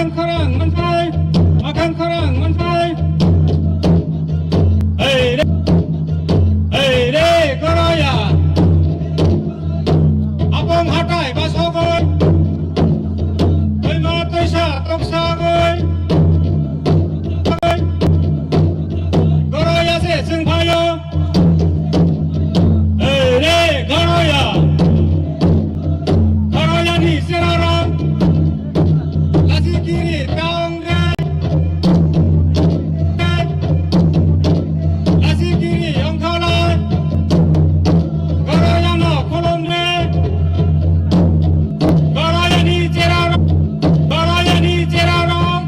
makan kerang mentai, makan kerang mentai. Hei deh keraya, apong hatai basogoy, hei matoi sa toksagoy, keraya se sengpayo. Hei deh keraya, keraya ni serarang, lasi kiri taong deh. Lasi kiri yang kalah, keraya no kolom deh, keraya ni cerarang, keraya ni cerarang.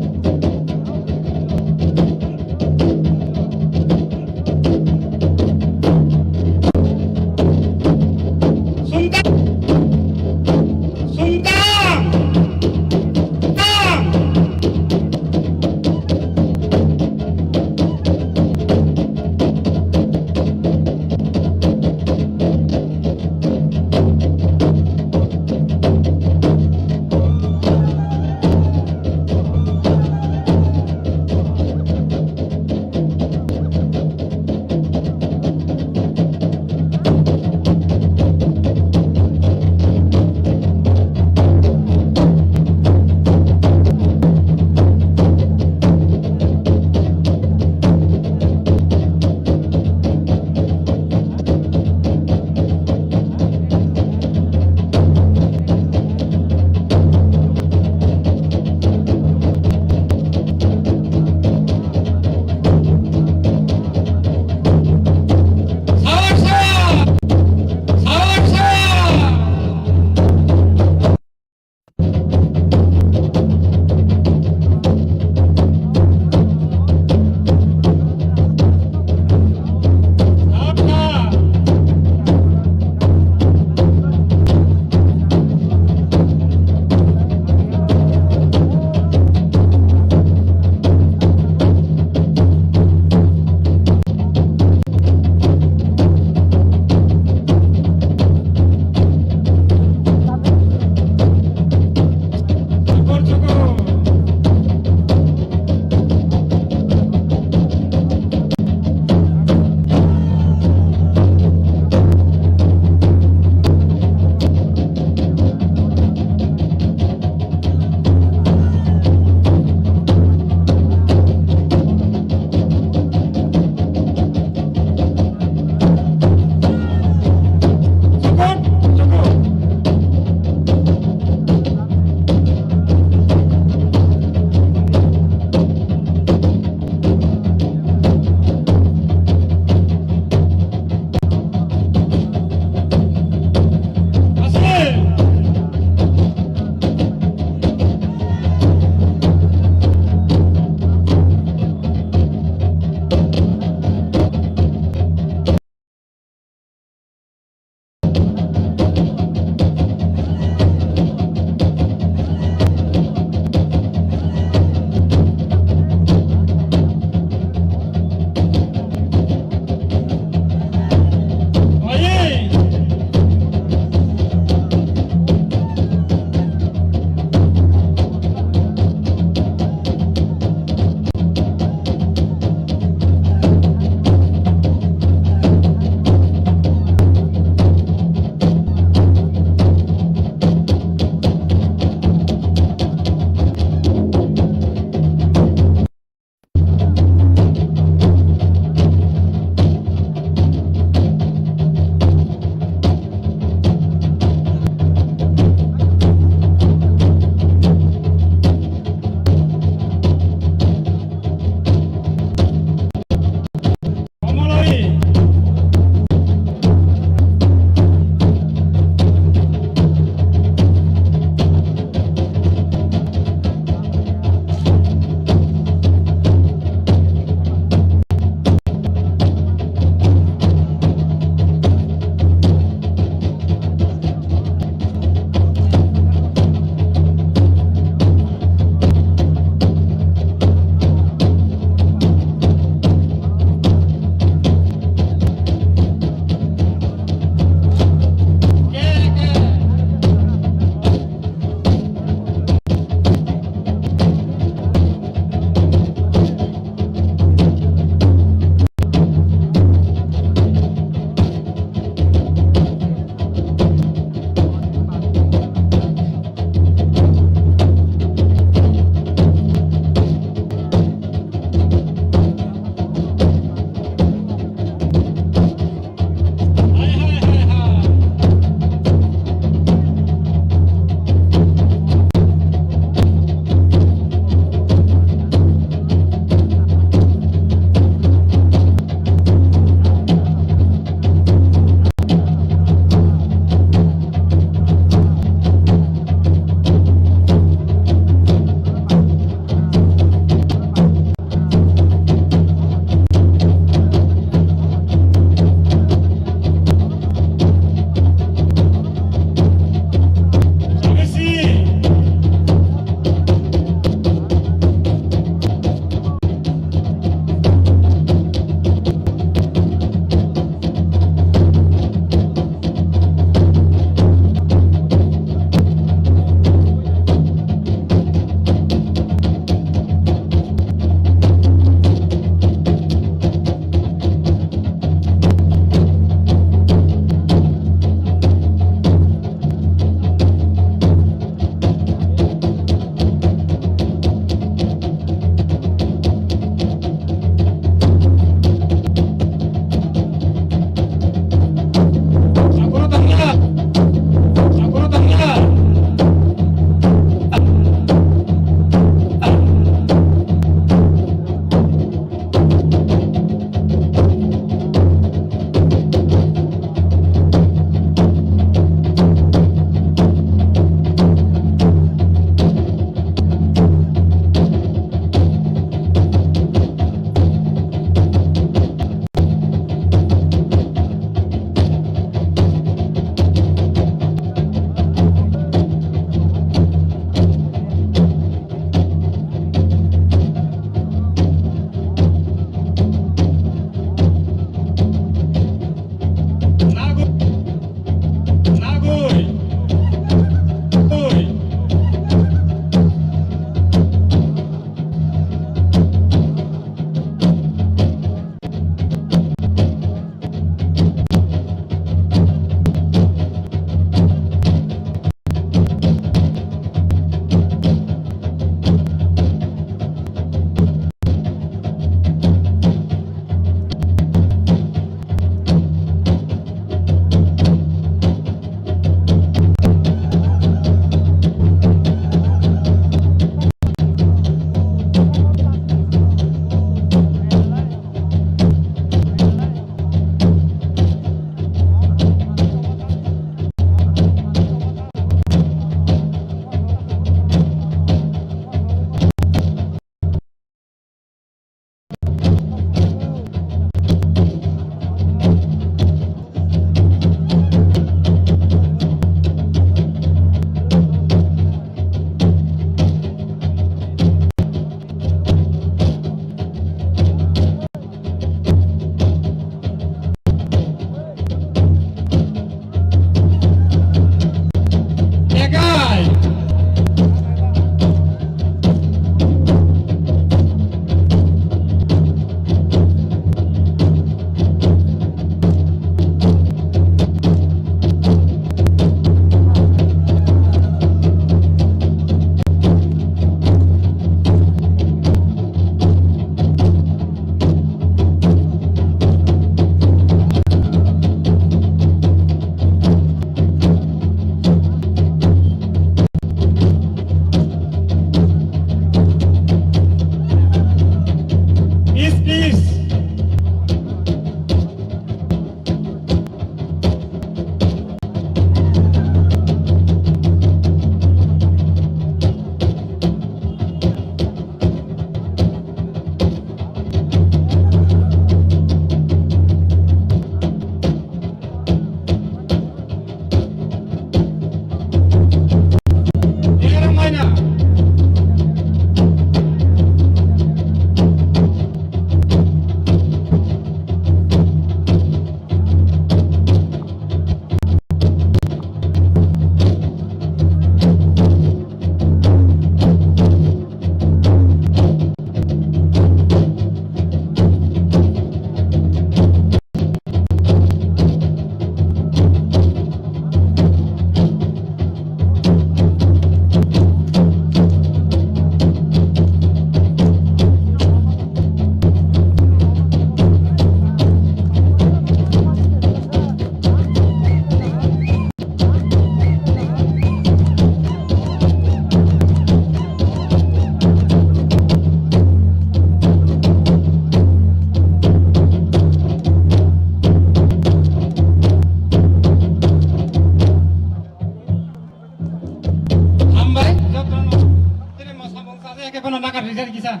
kaisa.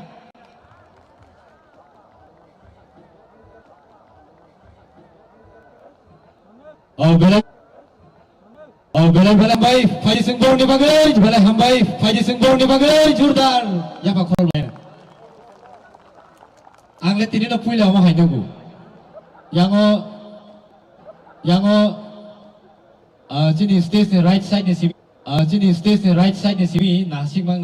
Belai baik, Faji Senggor ni bagai, belai hambai, Faji Senggor ni bagai, jurdar. Ya pak kol main. Anglet ini nak puila mah hai nugu. Yang sini stage ni right side ni si, sini stage ni right side ni si, nasik mang,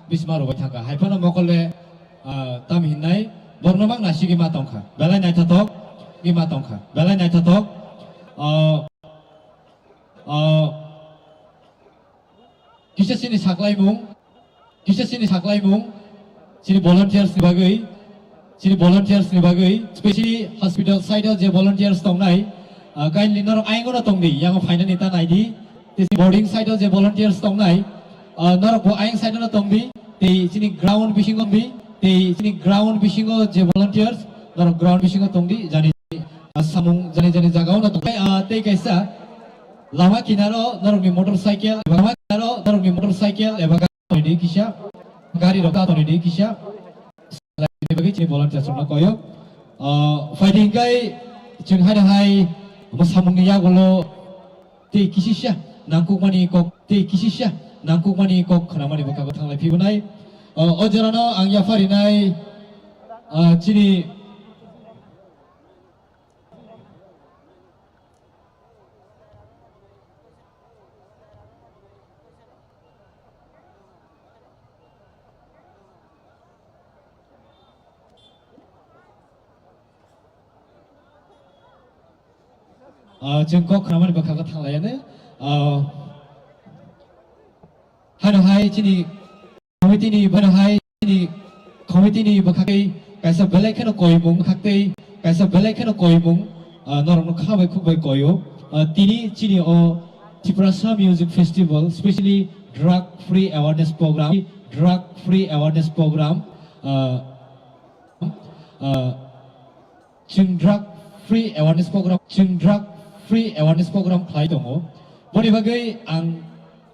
bismar robat thaka. Hai pun mokol le tam hinai, borno mang nasik ima tongkha. Belai nai tatok, ima tongkha. Belai nai tatok. Kisah sini saklai mung, sini volunteers ni bagai, especially hospital side je volunteers tong nai, kain linar aing ona tong di, yang final nita nai di, boarding side je volunteers tong nai, nor ko aing side ona tong di, sini ground fishing je volunteers, nor ground fishing tong di, jani samung jani jaga ona tong, tei kaisa, lama kinaro nor ni motorcycle, di kisah, gari roka di kisah. Bagi cini volunteer semua koyo, fighting kai cing hai masamung ya golo te kisisya nangkuk mani kok kenapa ni buka kotang lagi punai, ojarano angya farinai cini jengkok kenapa dibakar ketang layarnya, hai cini komiti ni bakar kaisa belai kena koimung hakte kaisa belai kena koimung norong kabai kubai koyo tini cini Tiprasa Music Festival, especially drug free awareness program, free awareness program khai tongo boni bagai ang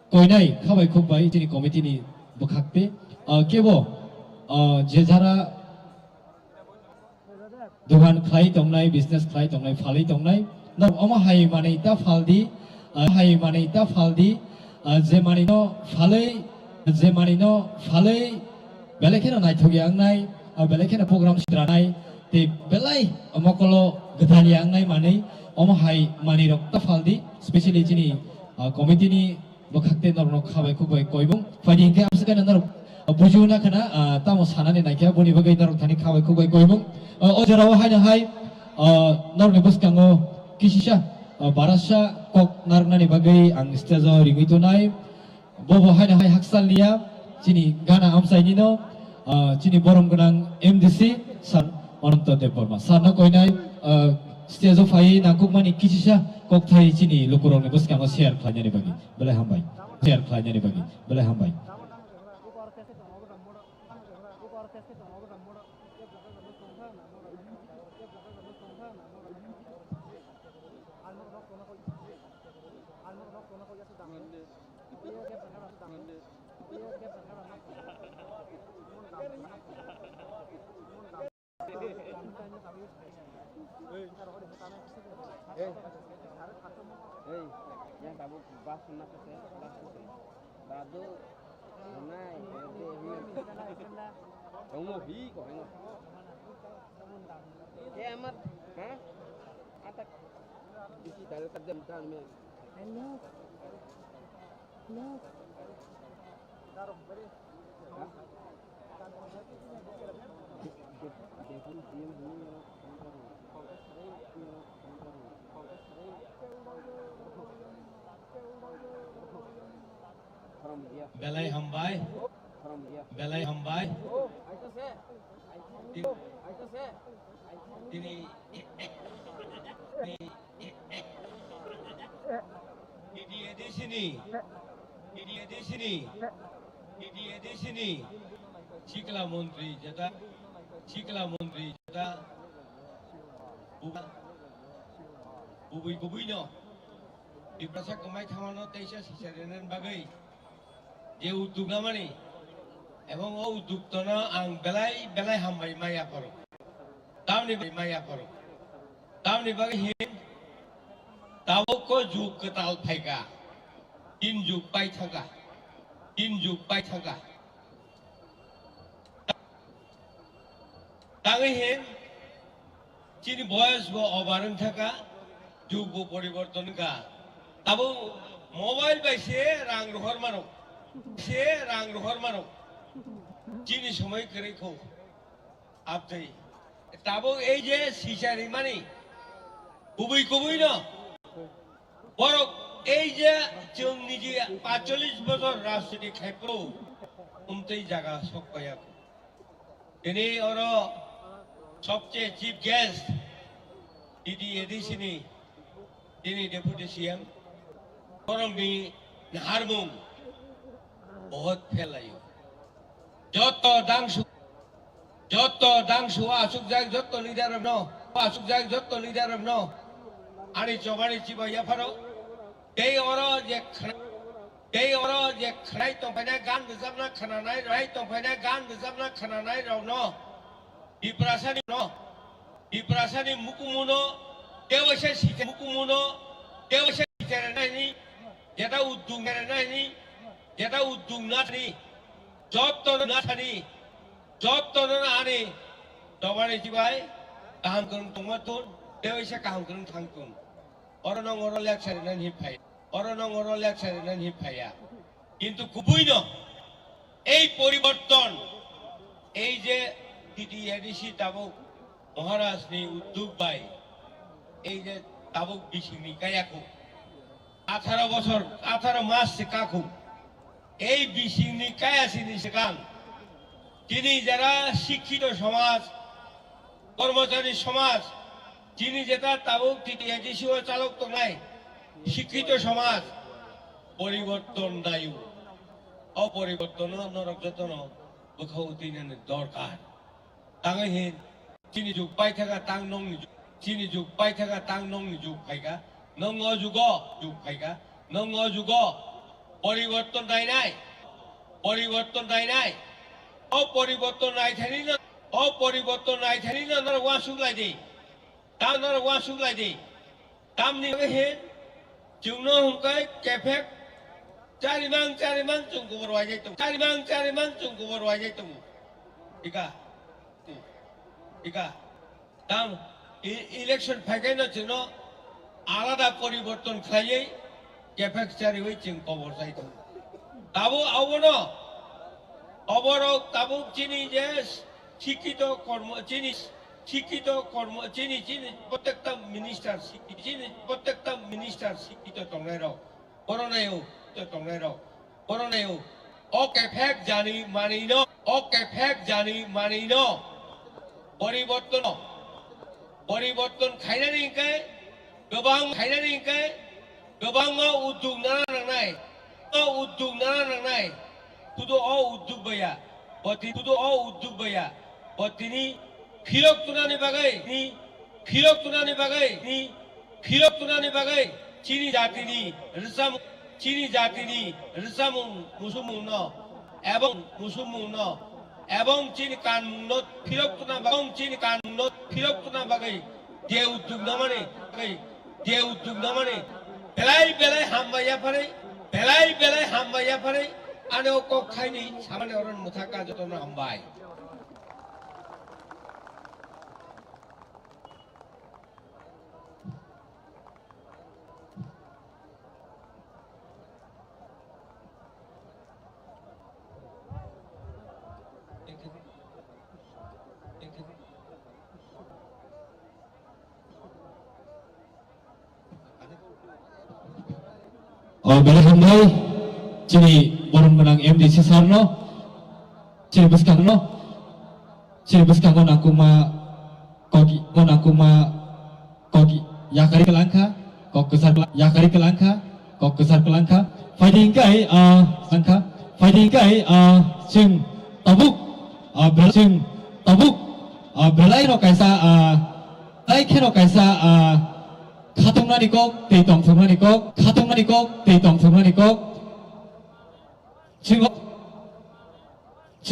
koinai khabai khubbai chini committee ni bukhakte kebo je jara dogan khai tongnai business khai tongnai phali tongnai na oma hai mane ta faldi je mani no phalai belekena nai thogi angnai belekena program sidranai te belai amokolo gedani angnai mane Om hai mani rok tafaldi, especially cini komiti ni bukhakte norok khabai kubai koibung, fighting ke apsekan norok bujuna kana tamo sana ni naikya boni bagai norok thani khabai kubai koibung, ojarawa hai norok ni buskango kisisha barasha kok narna ni bagai ang stage ring itu nai, bobo hai haksal liya, cini gana amsai nino, cini borong genang MDC san ononton deporma, sana koi nai stage of hai nangkuk mani kisisha kok thai chini lukurong ni buskango share khlanya ni bagi belai hambai yang tahu bahas nak saya badu nai kamu mau hi kok ini ya amat atak isi dalam kerja bukan me taruh beri belai hambai ini di sini Cikla Mundri jata bubui no di prasa kemai thawano teisa sisarenan bagai je utuga mani Ebong o uduktona ang belai hambai maya paro. Tamni maya paro. Tamni bagi hin. Tabo ko juk ketal phaika. In juk pai thaka. In juk pai thaka. Tangi hin. Chini boys bo obarang thaka. Juk bo poriborton ka. Tabo mobile bai se rang rohor mano. Se rang rohor mano. Chini সময় করে খো আপনি তাবো এই যে সিসারি মানে কুবুই না বড় এই যে जों নিজে 45 বছর রাজনীতি খাইপ্রো উমতেই জায়গা সব কয়া তিনি ওর সবচেয়ে চিফ গেস্ট ইডি এডিসিনি তিনি ডেপুটি সিএম করমনি হারমুম বহুত ফেলাইও Joto dangsu asuk jag joto lidaram no asuk jag joto lidaram no ani chobani chiba ya pharo dei oro je khnai to phana gan bizamna khana nai rai to phana gan bizamna khana nai ro no iprasani mukumuno dewase sike mukumuno dewase sike nai ni jeta uddung nai ni jeta uddung na ni Joto na thani, joto na ani, dobani jibai, kaham kurung tumatun, dewa isa kaham kurung thangtun. Orang orang lek sarinan hipai, orang orang lek sarinan hipaya. Kintu kubui no, ei poriborton, ei je titi edisi tabuk Maharaj ni uddug bai, ei je tabuk bisini kayaku, 18 বছর 18 মাস শিকাকু. এই বিশিনি কায়াসিনি সেখান তিনি যারা শিক্ষিত সমাজ কর্মচারী সমাজ যিনি যেটা তাবুক তিনি এজিসিও চালক তো নাই শিক্ষিত সমাজ পরিবর্তন দায়ু অপরিবর্তন নরক যতন বুখাউতিনের দরকার তাঙহিন চিনি যুগ পাই থাকা তাং নং চিনি যুগ পাই থাকা তাং নং যুগ ফাইকা নং অযুগ যুগ ফাইকা নং অযুগ পরিবর্তন নাই নাই পরিবর্তন নাই নাই অপরিবর্তন নাই থানি না অপরিবর্তন নাই থানি না নর ওয়া সুগলাই দি তাম নর ওয়া সুগলাই দি তামনি হে জুনো হুকাই কেফেক চারিমাং চুং গোবর ওয়াই যাইতো চারিমাং চুং গোবর ওয়াই যাইতো ইকা তাম ইলেকশন ফাইকাই না জন্য আলাদা পরিবর্তন খাইয়ে কেফেক চারি ওই চিং কবর যাইতো তাবো আবনো অবরক তাবুক চিনি যে শিক্ষিত কর্ম চিনি শিক্ষিত কর্ম চিনি প্রত্যেকটা মিনিস্টার শিক্ষিত টংনাইরাও করোনায়ও তো টংনাইরাও করোনায়ও অকেফেক জানি মানি ন পরিবর্তন খাইনানি কাই गोबां उद्योग नाना नांनाय tudo o uddug baya botini khilok tunani bagai chini jatini risamung musumung no ebong chini kanmung no khilok tuna bagai dia uddug namane belai hambaya pare ane oko khaini samane oron muthaka jotona hambai Belai hambai cini borong menang MDC Sarno cini beskangno nakuma kogi yakari kelangka kok kesar kelangka fighting kai sing tabuk belai no kaisa khatongna nikok tei tong thomna nikok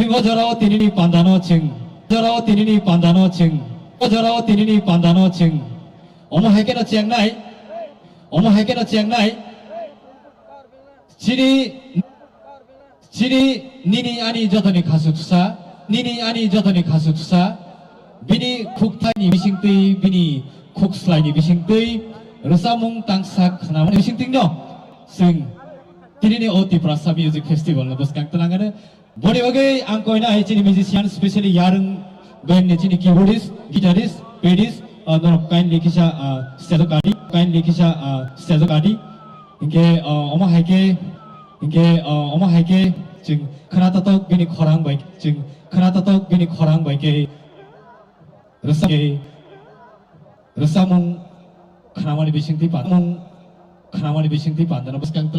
어저러 디니니 반다노 칭 어저러 디니니 반다노 칭 어저러 디니니 반다노 칭 어머 해게너 쟁나이 어머 해게너 쟁나이 지리 니니 아니 저더니 가수 투사 니니 아니 저더니 가수 투사 비니 쿡타니 비싱뜨이 비니 쿡슬라이니 비싱뜨이 러사몽 땅삭 하나만 비싱뜨이노 승 디니니 오티 프라사 뮤직 페스티벌 bos kang telangan boni bagai angkoi na chini musician especially yarung band ne chini keyboardist guitarist bassist no kindly kisha stage kadi inke oma haike jeng kenata tok bini khorang baik jeng kenata tok bini khorang baik ke resamung khnamani bisingti pan dana bos kang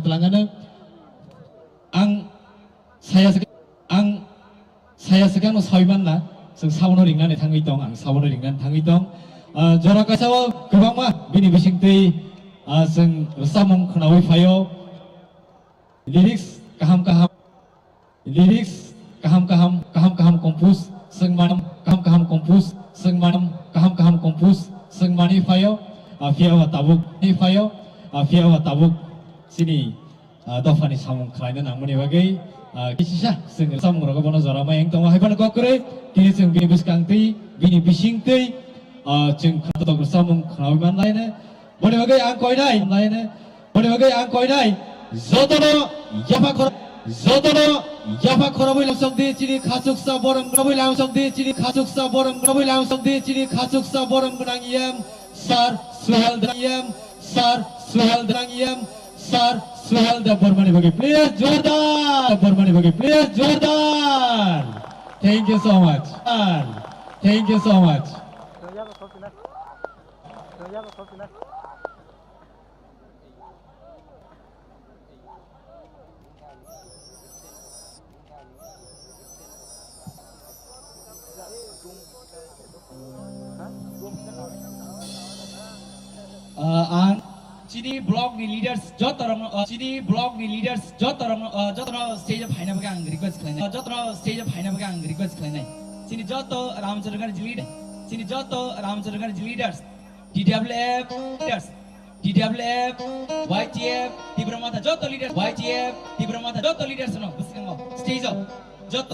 telangana ang saya sekarang sawiman na sing sawono ringnan tangi tong ang sawono ringnan tangi tong jora kasawa gebang ma bini bisingti sing resamung khnawi fayo lyrics kaham kompus sing manam kaham kompus sing mani fayo fiawa tabuk sini dofani samung khlaina nangmani bagai kisisa sing samung rogo bono jora ma yang tong haibana ko kore kini sing bini biskangti bini bisingti jeng khatok samung khlawi man laina boni bagai angkoi nai jotono yafa khoraboi langsung de chini khasuksa borang khoraboi langsung de chini khasuksa borang gunang yam sar suhal da bormani bagi please jordan thank you so much ang chini blog ni leaders jotorong stage phaina baka ang request khlaina chini joto ramcharan leaders DWF YTF Tibramata joto leaders no busingo stage joto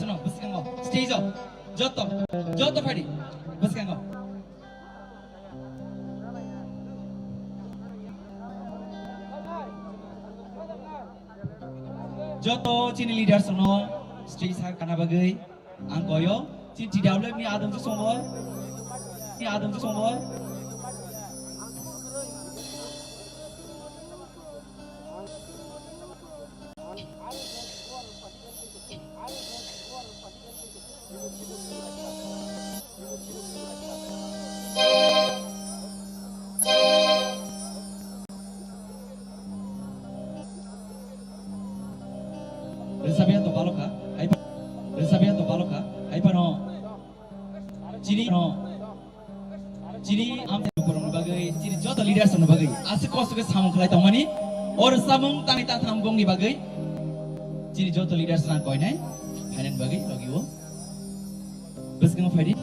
phadi busingo joto chini leaders no stage sa kana bagai angkoyo chini DWF ni adam chu songbo Resabian to baloka aipano chini am korong bagai chini joto leaders no bagai ase kosto ke samung khlai tongmani or samung tani ta thamgong ni bagai chini joto leaders na koi nai phainan bagai logiwo besgang phadi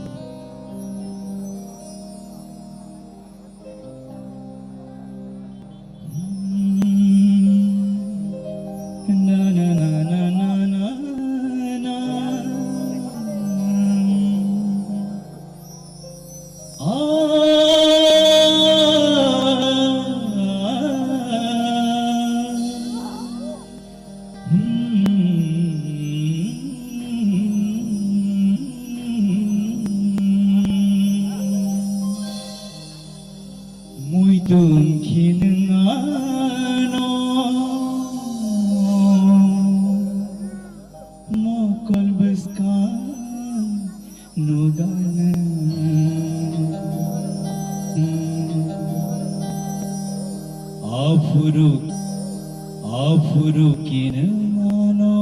Afuru kinano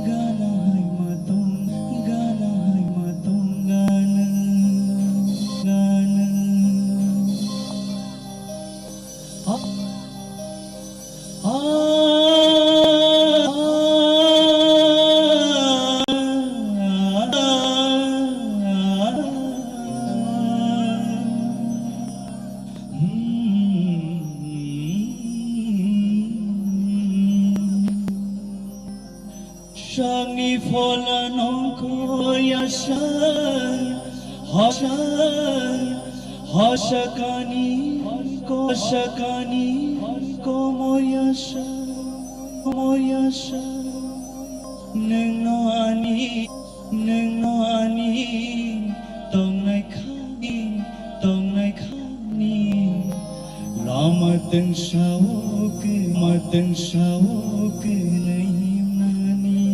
ganai matong ganan mateng sawok nani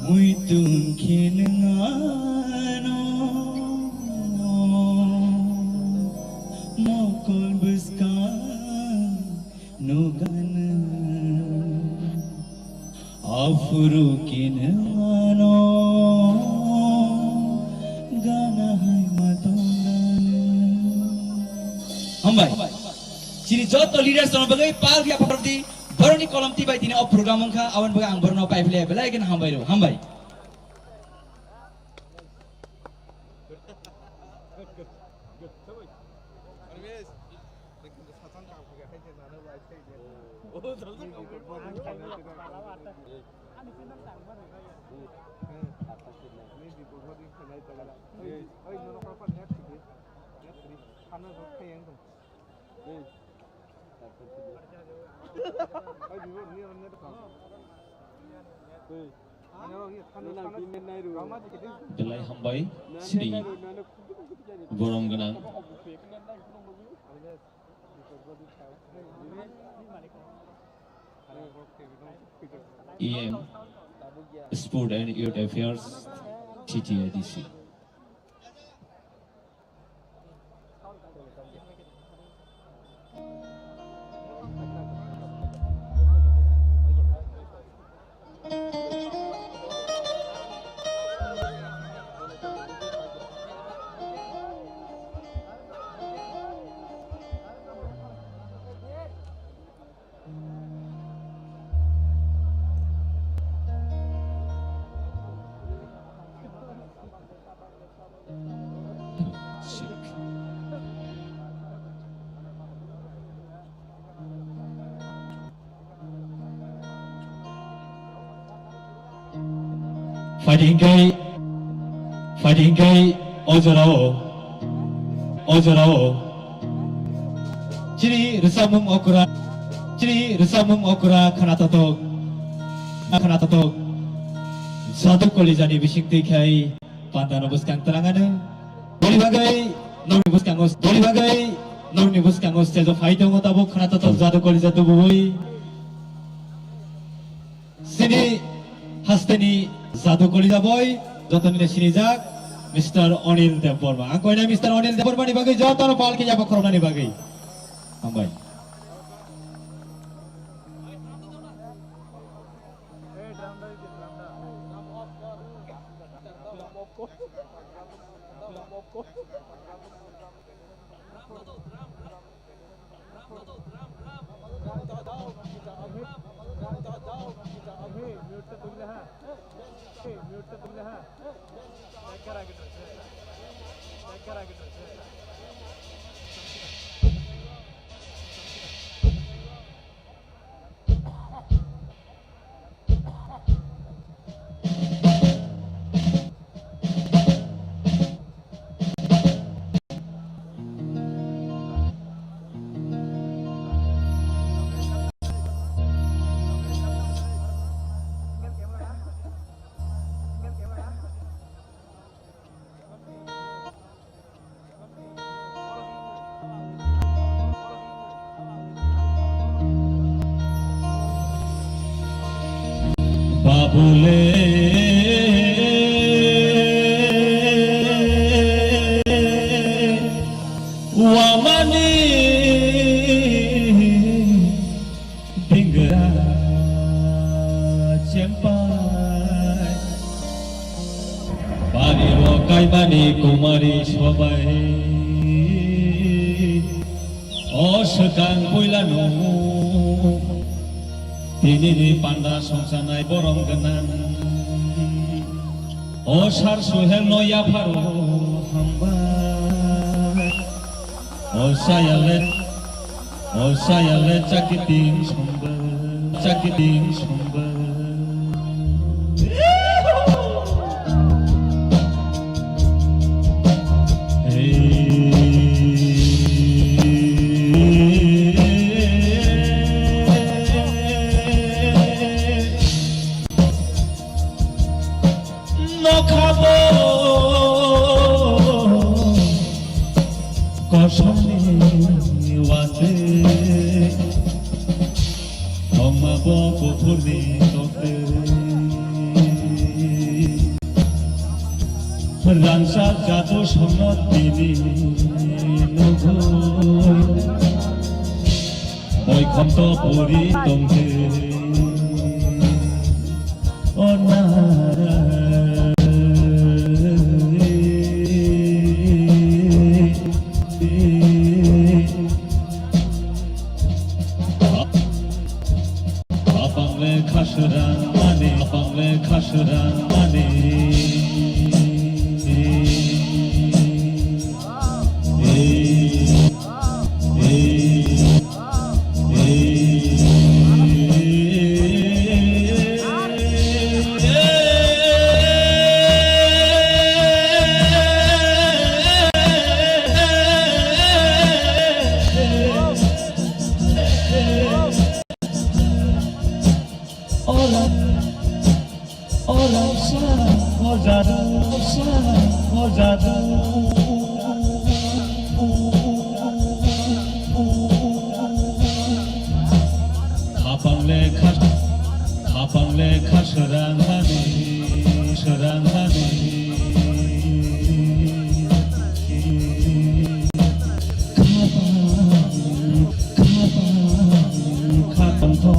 muitung kinengano mokol beskan nugana afuru kinengano gana hai matongana hambai Ciri joto leaders na bagay pal dia property baru ni kolam tiba ini op program ka awan baga ang baru na pa ifle belai kan hambai lo hambai Belai hambai Sri Borong Genang EM Sport and Youth Affairs TTIDC Fighting gay ojorao Ciri resamum okura kanatatok satu kolizani bising tikai pantano buskang terangana Doli bagai normi buskangos tezo faito ngotabo kanatatok satu kolizatu bubui Sini hasteni Satu kolija boy, joto nile sinijak, Mr. Onil Deborma. Angko ini Mr. Onil Deborma ni bagai joto no pal kiya pakrona ni bagai. Hambai. Babule wamani dinggara cempai bani lokai bani kumari sobai osekang puilanu Ini panda songsanai borong genang Osar suhel no ya paro hamba Osaya let cakiting somber toke Rangsa jatuh songot dini nugoi Oi konto puri tongke Onara Apang khasran mane Orang Mojadu Kapang lekha serangane Kapang to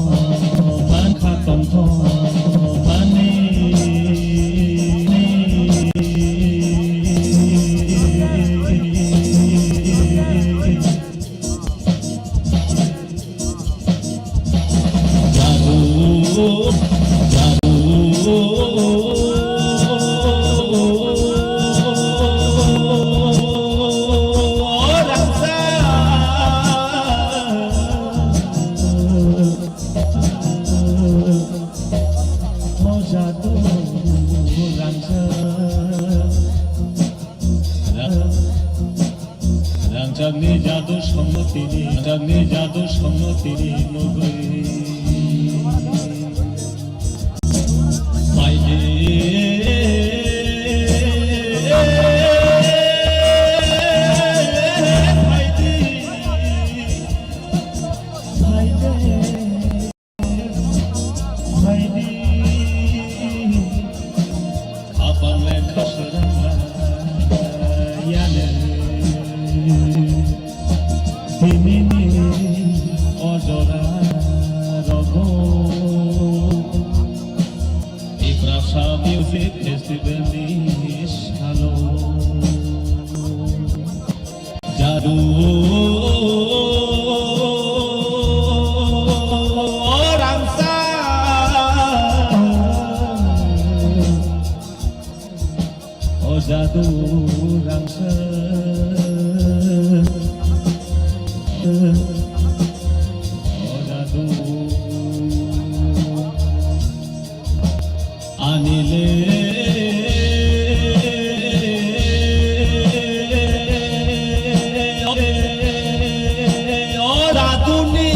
Rangni jadu songotini nugoi Maide Kapang lekha serangane Ini ojora rogo Iprasa Music Festival ni halo Jadu orang sa Oh jadu orang sa Anile ora duni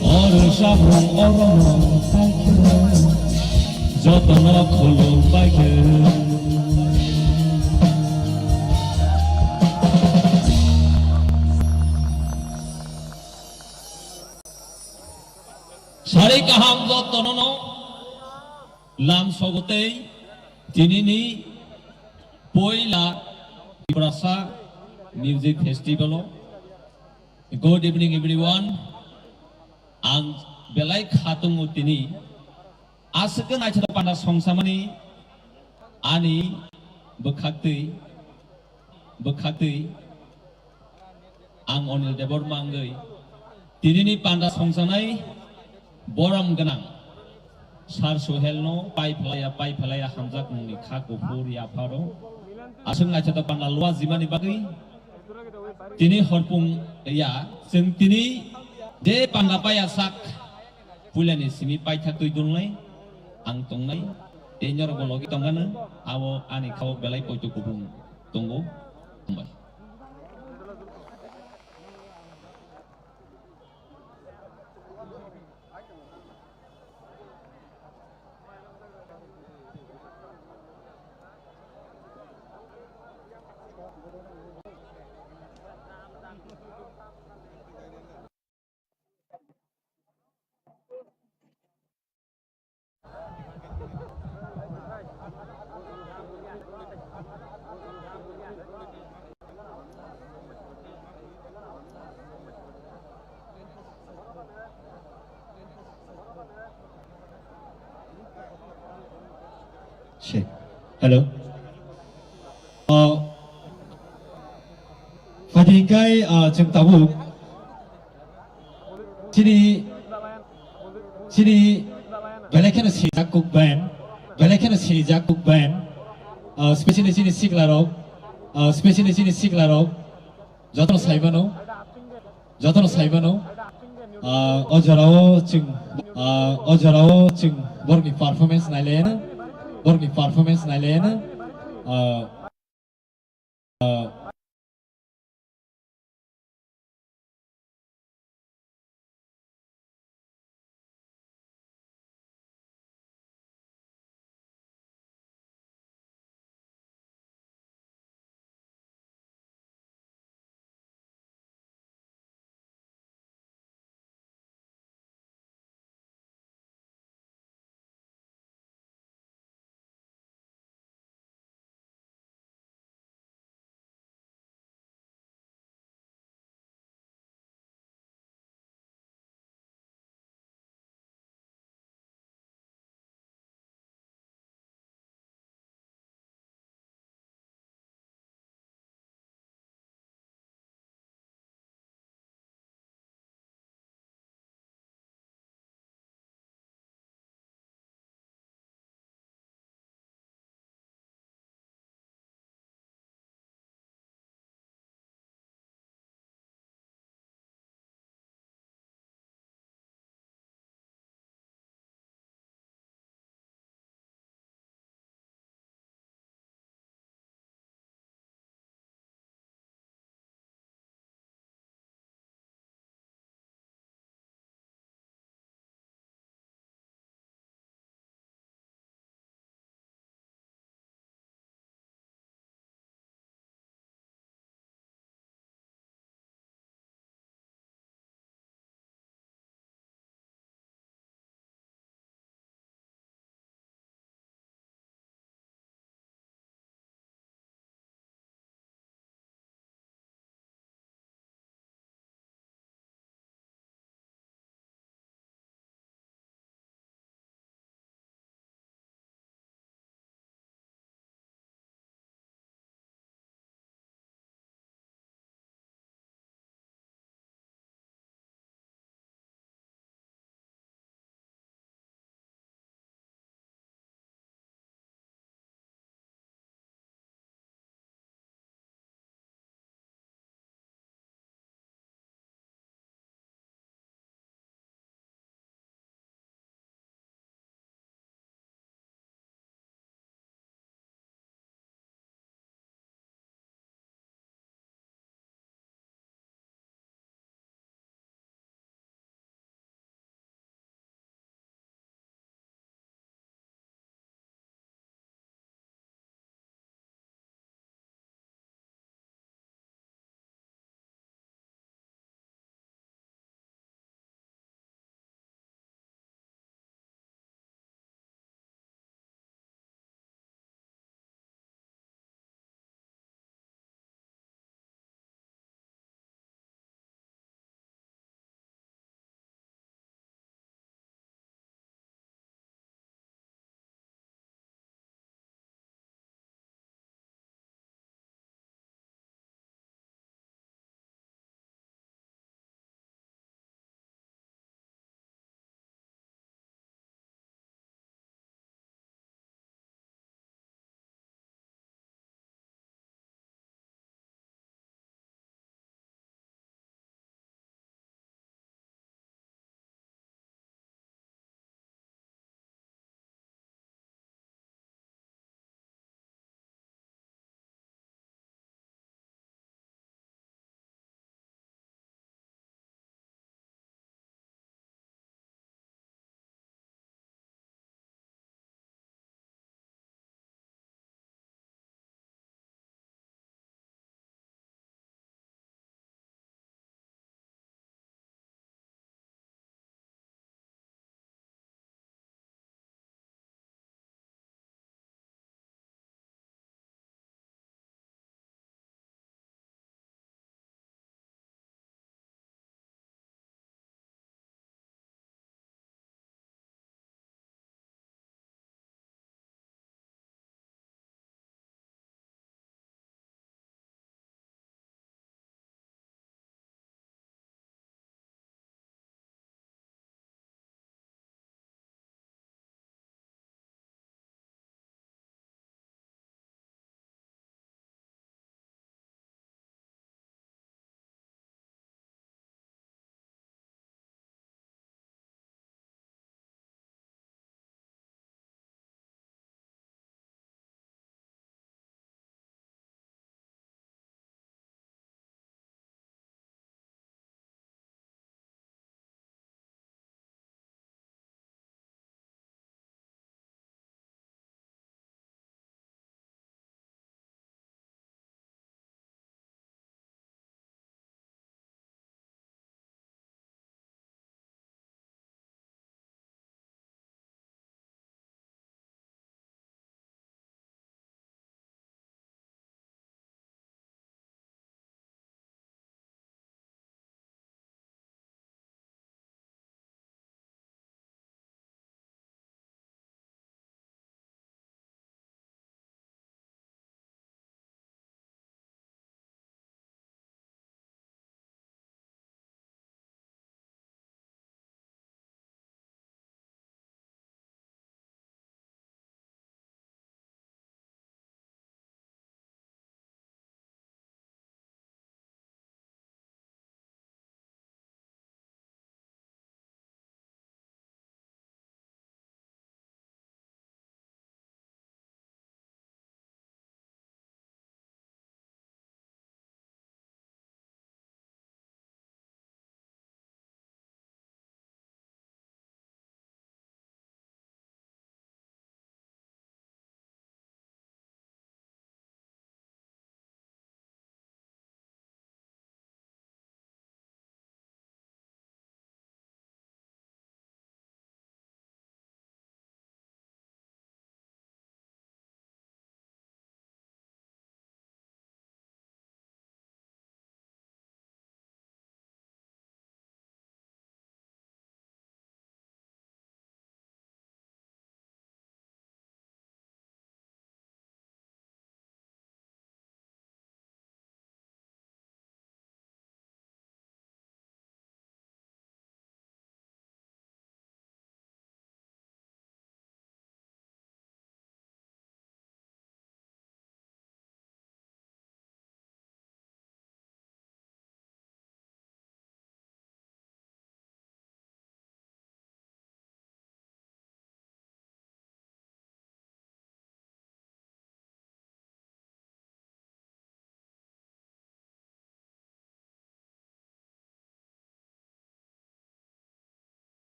ora sabu ora jotna kholo paike Sari kaham jotono lam sogotei tinini poila Ibrasa Music Festival. Good evening everyone. Ang belai khatung utini askeun acara pada songsamani ani bekhakti ang onil debor mangai tinini panda songsanai Boram genang Sar Sohelno pai pelaya hamzak muni khako puri aparo asung acara pada luas zimani bagi tini horpung ya sing tini de panda paya sak pulani simi pai thakui dunlai ang tongnai tenyor bologi tongana awo ani kau belai poitu kubung tunggu kembali Check. Hello. Fadingkai jeng tabu. Sini balakan si jakuk band, balakan si jakuk band. Especially sini siklarok, especially sini siklarok. Jotono saibano. Ojarao jeng borni performance nailena.